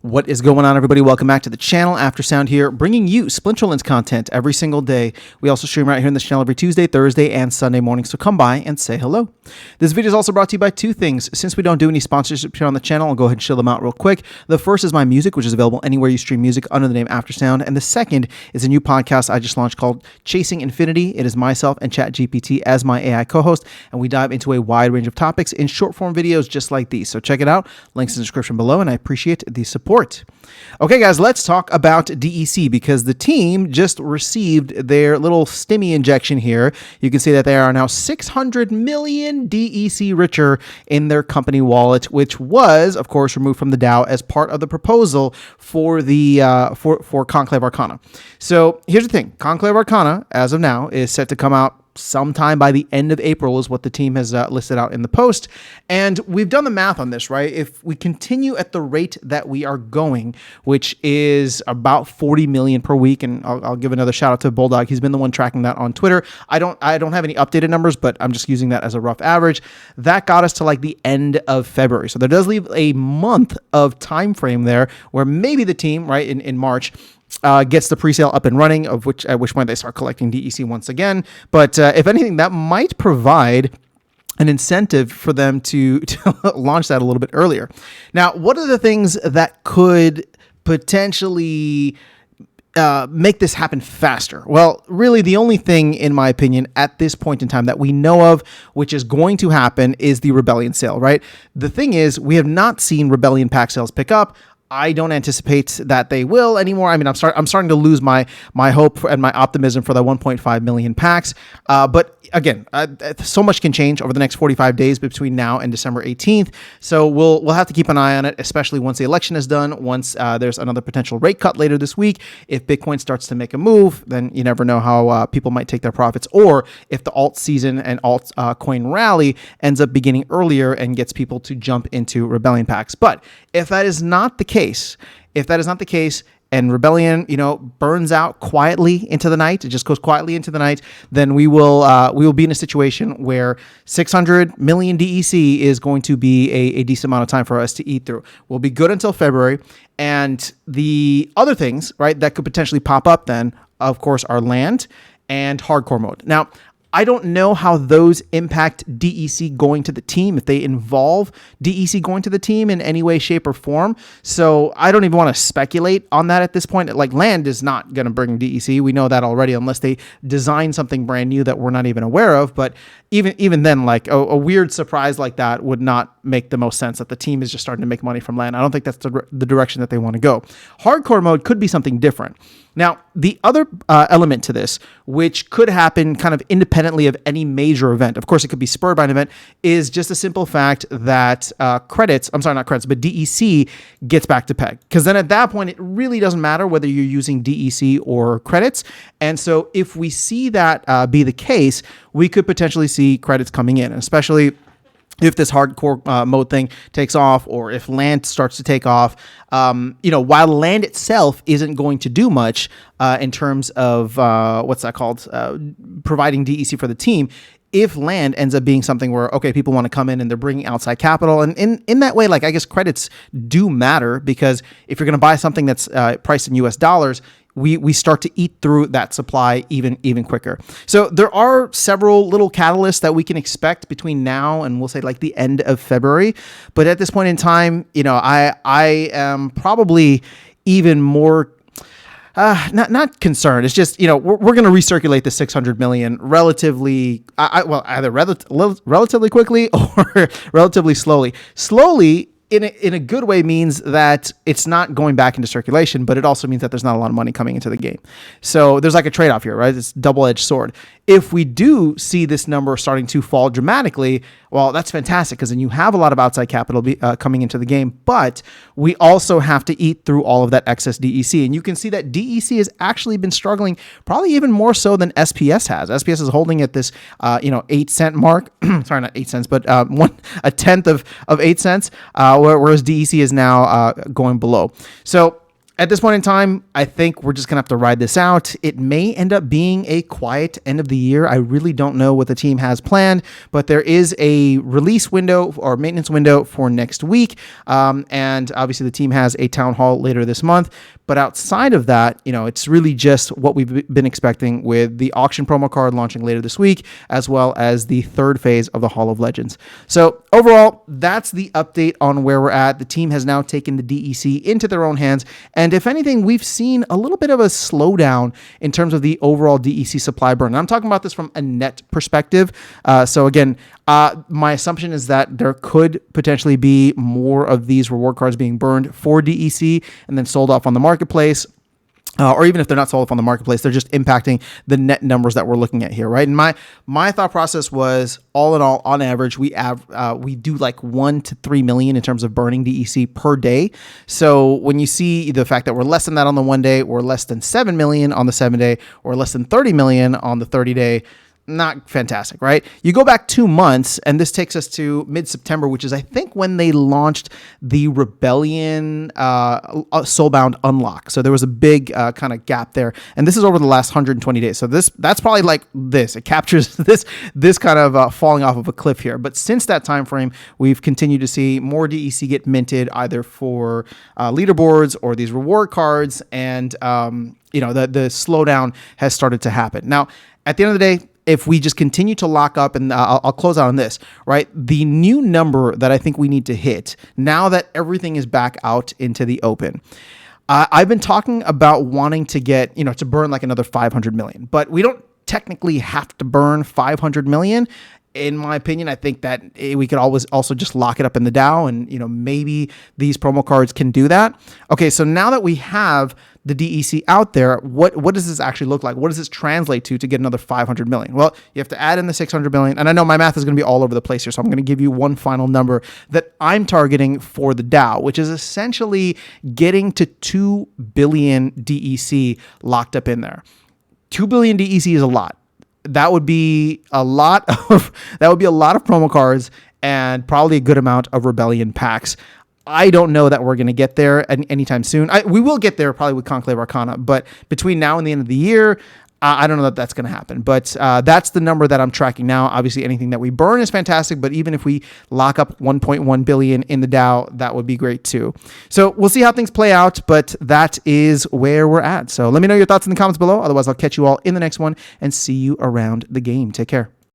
What is going on, everybody? Welcome back to the channel. Aftersound here, bringing you Splinterlands content every single day. We also stream right here in this channel every Tuesday, Thursday, and Sunday morning, so come by and say hello. This video is also brought to you by two things. Since we don't do any sponsorship here on the channel, I'll go ahead and show them out real quick. The first is my music, which is available anywhere you stream music under the name Aftersound, and the second is a new podcast I just launched called Chasing Infinity. It is myself and ChatGPT as my AI co-host, and we dive into a wide range of topics in short-form videos just like these. So check it out. Links in the description below, and I appreciate the support. Okay, guys, let's talk about DEC because the team just received their little stimmy injection here. You can see that they are now 600 million DEC richer in their company wallet, which was, of course, removed from the DAO as part of the proposal for the for Conclave Arcana. So here's the thing: Conclave Arcana, as of now, is set to come out sometime by the end of April is what the team has listed out in the post. And we've done the math on this, right? If we continue at the rate that we are going, which is about 40 million per week, and I'll give another shout out to Bulldog. He's been the one tracking that on Twitter. I don't have any updated numbers, but I'm just using that as a rough average. That got us to like the end of February. So there does leave a month of time frame there where maybe the team, right, in March, gets the presale up and running, at which point they start collecting DEC once again. But if anything, that might provide an incentive for them to launch that a little bit earlier. Now, what are the things that could potentially make this happen faster? Well, really the only thing, in my opinion, at this point in time that we know of, which is going to happen, is the Rebellion sale, right? The thing is, we have not seen Rebellion pack sales pick up. I don't anticipate that they will anymore. I mean, I'm starting to lose my hope and my optimism for the 1.5 million packs. But again, so much can change over the next 45 days between now and December 18th. So we'll have to keep an eye on it, especially once the election is done. Once there's another potential rate cut later this week. If Bitcoin starts to make a move, then you never know how people might take their profits, or if the alt season and alt coin rally ends up beginning earlier and gets people to jump into Rebellion packs. But if that is not the case, and Rebellion, burns out quietly into the night, it just goes quietly into the night, then we will be in a situation where 600 million DEC is going to be a decent amount of time for us to eat through. We'll be good until February. And the other things, right, that could potentially pop up then, of course, are land and hardcore mode. Now, I don't know how those impact DEC going to the team, if they involve DEC going to the team in any way, shape, or form. So I don't even want to speculate on that at this point. Like, land is not going to bring DEC. We know that already, unless they design something brand new that we're not even aware of. But even then, like a weird surprise like that would not make the most sense, that the team is just starting to make money from land. I don't think that's the direction that they want to go. Hardcore mode could be something different. Now, the other element to this, which could happen kind of independently of any major event, of course it could be spurred by an event, is just a simple fact that DEC gets back to peg. Because then at that point, it really doesn't matter whether you're using DEC or credits. And so if we see that be the case, we could potentially see credits coming in, especially if this hardcore mode thing takes off, or if land starts to take off. While land itself isn't going to do much in terms of providing DEC for the team, if land ends up being something where, okay, people want to come in and they're bringing outside capital, and in that way, like, I guess credits do matter, because if you're going to buy something that's priced in US dollars, we start to eat through that supply even quicker. So there are several little catalysts that we can expect between now and, we'll say, like the end of February. But at this point in time, I am probably even more not concerned. It's just, we're going to recirculate the 600 million relatively, either relatively quickly or relatively slowly. Slowly, in a good way, means that it's not going back into circulation, but it also means that there's not a lot of money coming into the game. So there's like a trade-off here, right? It's a double-edged sword. If we do see this number starting to fall dramatically, well, that's fantastic, because then you have a lot of outside capital coming into the game, but we also have to eat through all of that excess DEC. And you can see that DEC has actually been struggling, probably even more so than SPS has. SPS is holding at this 8 cent mark. Sorry, not 8 cents, but a tenth of 8 cents, whereas DEC is now going below. So At this point in time, I think we're just going to have to ride this out. It may end up being a quiet end of the year. I really don't know what the team has planned, but there is a release window or maintenance window for next week. And obviously the team has a town hall later this month. But outside of that, it's really just what we've been expecting with the auction promo card launching later this week, as well as the third phase of the Hall of Legends. So overall, that's the update on where we're at. The team has now taken the DEC into their own hands. And if anything, we've seen a little bit of a slowdown in terms of the overall DEC supply burn. And I'm talking about this from a net perspective. So again, my assumption is that there could potentially be more of these reward cards being burned for DEC and then sold off on the marketplace. Or even if they're not sold off on the marketplace, they're just impacting the net numbers that we're looking at here, right? And my thought process was, all in all, on average, we do like 1 to 3 million in terms of burning DEC per day. So when you see the fact that we're less than that on the 1 day, or less than 7 million on the 7 day, or less than 30 million on the 30 day, not fantastic, right? You go back 2 months, and this takes us to mid-September, which is, I think, when they launched the Rebellion Soulbound unlock. So there was a big kind of gap there, and this is over the last 120 days. So that's probably like this. It captures this kind of falling off of a cliff here. But since that time frame, we've continued to see more DEC get minted, either for leaderboards or these reward cards, and the slowdown has started to happen. Now, at the end of the day, if we just continue to lock up, and I'll close out on this, right? The new number that I think we need to hit now that everything is back out into the open. I've been talking about wanting to get, to burn like another 500 million, but we don't technically have to burn 500 million. In my opinion, I think that we could always also just lock it up in the DAO, and maybe these promo cards can do that. Okay, so now that we have the DEC out there, what does this actually look like? What does this translate to get another 500 million? Well, you have to add in the 600 million, and I know my math is going to be all over the place here, so I'm going to give you one final number that I'm targeting for the DAO, which is essentially getting to 2 billion DEC locked up in there. 2 billion DEC is a lot. That would be a lot of promo cards and probably a good amount of Rebellion packs. I don't know that we're going to get there anytime soon. We will get there probably with Conclave Arcana, but between now and the end of the year, I don't know that that's going to happen. But that's the number that I'm tracking now. Obviously, anything that we burn is fantastic, but even if we lock up 1.1 billion in the DAO, that would be great too. So we'll see how things play out, but that is where we're at. So let me know your thoughts in the comments below. Otherwise, I'll catch you all in the next one and see you around the game. Take care.